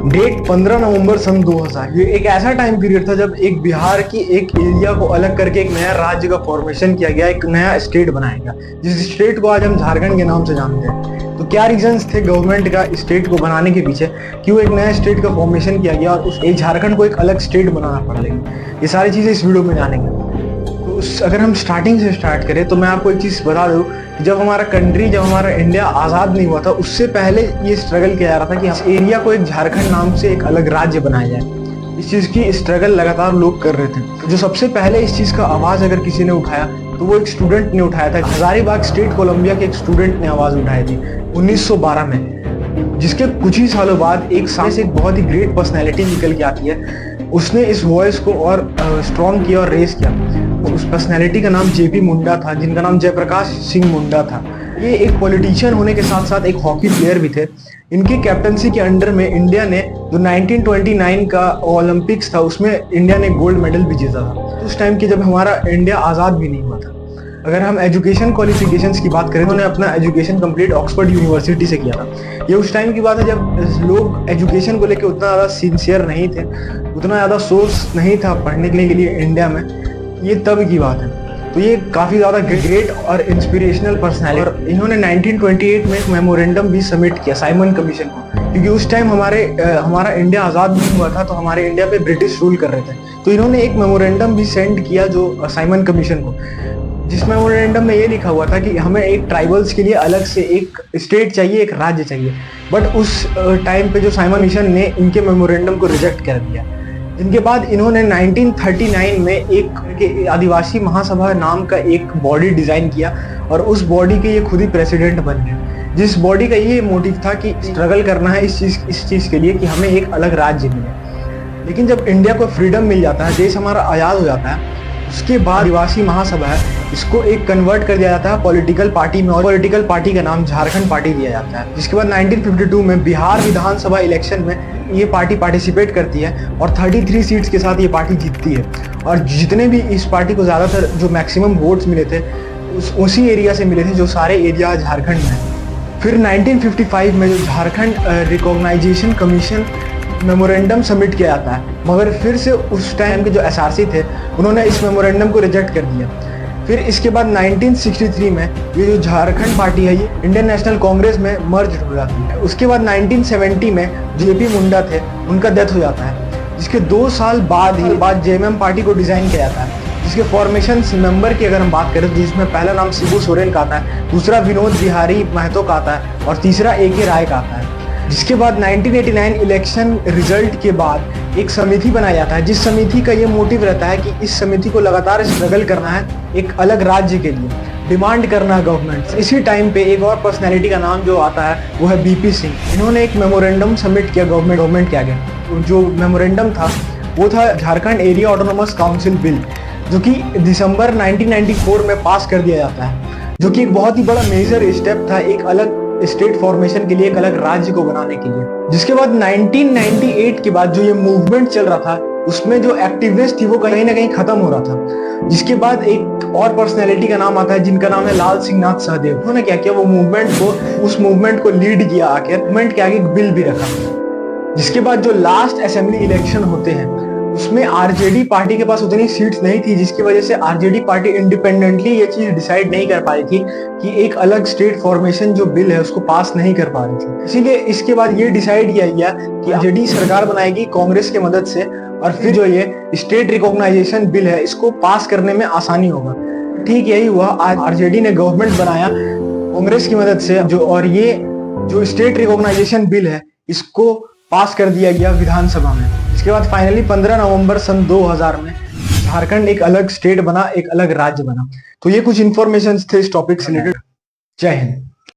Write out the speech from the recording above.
Date 15 नवंबर सन 2000। ये एक ऐसा टाइम पीरियड था जब एक बिहार की एक एरिया को अलग करके एक नया राज्य का फॉर्मेशन किया गया, एक नया स्टेट बनाया गया, जिस स्टेट को आज हम झारखंड के नाम से जानते हैं। तो क्या रीजंस थे गवर्नमेंट का स्टेट को बनाने के पीछे, क्यों एक नया स्टेट का फॉर्मेशन किया गया और उस एक झारखंड को एक अलग स्टेट बनाना पड़ा, ये सारी चीजें इस वीडियो में जानेंगे। तो अगर हम स्टार्टिंग से स्टार्ट करें तो मैं आपको एक चीज बता दूं, जब हमारा इंडिया आजाद नहीं हुआ था, उससे पहले ये स्ट्रगल किया जा रहा था कि इस एरिया को एक झारखंड नाम से एक अलग राज्य बनाया जाए। इस चीज की स्ट्रगल लगातार लोग कर रहे थे। जो सबसे पहले इस चीज का आवाज अगर किसी ने उठाया तो वो एक स्टूडेंट ने उठाया था। हजारीबाग स्टेट कोलंबिया के एक स्टूडेंट ने आवाज उठाई थी 1912 में, जिसके कुछ ही सालों बाद एक सामने से एक बहुत ही ग्रेट पर्सनैलिटी निकल के आती है। उसने इस वॉइस को और स्ट्रॉन्ग किया और रेस किया। उस पर्सनैलिटी का नाम जेपी मुंडा था, जिनका नाम जयप्रकाश सिंह मुंडा था। ये एक पॉलिटिशियन होने के साथ साथ एक हॉकी प्लेयर भी थे। इनकी कैप्टनसी के अंडर में इंडिया ने जो 1929 का ओलंपिक्स था, उसमें इंडिया ने गोल्ड मेडल भी जीता था, उस टाइम की जब हमारा इंडिया आज़ाद भी नहीं हुआ था। अगर हम एजुकेशन क्वालिफिकेशंस की बात करें तो उन्होंने अपना एजुकेशन कंप्लीट ऑक्सफोर्ड यूनिवर्सिटी से किया था। ये उस टाइम की बात है जब लोग एजुकेशन को लेकर उतना ज़्यादा सिंसियर नहीं थे, उतना ज़्यादा सोर्स नहीं था पढ़ने के लिए इंडिया में। ये तब की बात है। तो ये काफ़ी ज़्यादा ग्रेट और इंस्पिरेशनल पर्सनैलिटी, और इन्होंने 1928 में एक मेमोरेंडम भी सबमिट किया साइमन कमीशन को, क्योंकि उस टाइम हमारा इंडिया आज़ाद नहीं हुआ था, तो हमारे इंडिया पे ब्रिटिश रूल कर रहे थे। तो इन्होंने एक मेमोरेंडम भी सेंड किया जो साइमन कमीशन को, जिस मेमोरेंडम में ये लिखा हुआ था कि हमें एक ट्राइबल्स के लिए अलग से एक स्टेट चाहिए, एक राज्य चाहिए। बट उस टाइम पे जो साइमन कमीशन ने इनके मेमोरेंडम को रिजेक्ट कर दिया। जिनके बाद इन्होंने 1939 में एक आदिवासी महासभा नाम का एक बॉडी डिजाइन किया और उस बॉडी के ये खुद ही प्रेसिडेंट बन गए, जिस बॉडी का ये मोटिव था कि स्ट्रगल करना है इस चीज के लिए कि हमें एक अलग राज्य मिले। लेकिन जब इंडिया को फ्रीडम मिल जाता है, देश हमारा आज़ाद हो जाता है, उसके बाद आदिवासी महासभा है, इसको एक कन्वर्ट कर दिया जाता है पॉलिटिकल पार्टी में, और पॉलिटिकल पार्टी का नाम झारखंड पार्टी दिया जाता है। जिसके बाद 1952 में बिहार विधानसभा इलेक्शन में ये पार्टी पार्टिसिपेट करती है और 33 सीट्स के साथ ये पार्टी जीतती है। और जितने भी इस पार्टी को ज़्यादातर जो मैक्सिमम वोट्स मिले थे उसी एरिया से मिले थे, जो सारे एरिया झारखंड में। फिर 1955 में जो Jharkhand reorganisation commission memorandum submit किया जाता है, मगर फिर से उस टाइम के जो एसआरसी थे उन्होंने इस मेमोरेंडम को रिजेक्ट कर दिया। फिर इसके बाद 1963 में ये जो झारखंड पार्टी है ये इंडियन नेशनल कांग्रेस में मर्ज हो जाती है। उसके बाद 1970 में जेपी मुंडा थे, उनका डेथ हो जाता है, जिसके 2 साल बाद जेएमएम पार्टी को डिजाइन किया जाता है, जिसके फॉर्मेशन मेंबर की अगर हम बात करें तो जिसमें पहला नाम शिबू सोरेन का आता है, दूसरा विनोद बिहारी महतो का आता है और तीसरा ए.के. राय का आता है। जिसके बाद 1989 इलेक्शन रिजल्ट के बाद एक समिति बनाया जाता है, जिस समिति का ये मोटिव रहता है कि इस समिति को लगातार स्ट्रगल करना है एक अलग राज्य के लिए, डिमांड करना है गवर्नमेंट से। इसी टाइम पे एक और पर्सनैलिटी का नाम जो आता है वो है बीपी सिंह। इन्होंने एक मेमोरेंडम सबमिट किया गवर्नमेंट के आगे। जो मेमोरेंडम था वो था Jharkhand area autonomous council bill, जो कि दिसंबर 1994 में पास कर दिया जाता है, जो कि एक बहुत ही बड़ा मेजर स्टेप था एक अलग स्टेट फॉर्मेशन के लिए, एक अलग राज्य को बनाने के लिए। जिसके बाद 1998 के बाद जो ये मूवमेंट चल रहा था उसमें जो एक्टिवनेस थी वो कहीं ना कहीं खत्म हो रहा था। जिसके बाद एक और पर्सनैलिटी का नाम आता है जिनका नाम है लाल सिंह नाथ सहदेव। उन्होंने क्या किया, वो उस मूवमेंट को लीड किया, आकर मूवमेंट के आगे एक बिल भी रखा। जिसके बाद जो लास्ट असेंबली इलेक्शन होते हैं उसमें आरजेडी पार्टी के पास उतनी सीट्स नहीं थी, जिसकी वजह से आरजेडी पार्टी इंडिपेंडेंटली ये चीज डिसाइड नहीं कर पा रही थी कि एक अलग स्टेट फॉर्मेशन जो बिल है उसको पास नहीं कर पा रही थी। इसीलिए इसके बाद ये डिसाइड किया गया कि आरजेडी सरकार बनाएगी कांग्रेस की मदद से, और फिर जो ये स्टेट रिकॉग्नाइजेशन बिल है इसको पास करने में आसानी होगा। ठीक यही हुआ, आज आरजेडी ने गवर्नमेंट बनाया कांग्रेस की मदद से, और ये जो स्टेट रिकॉग्नाइजेशन बिल है इसको पास कर दिया गया विधानसभा में। इसके बाद फाइनली 15 नवंबर सन 2000 में झारखंड एक अलग स्टेट बना, एक अलग राज्य बना। तो ये कुछ इंफॉर्मेशन थे इस टॉपिक से रिलेटेड। जय हिंद।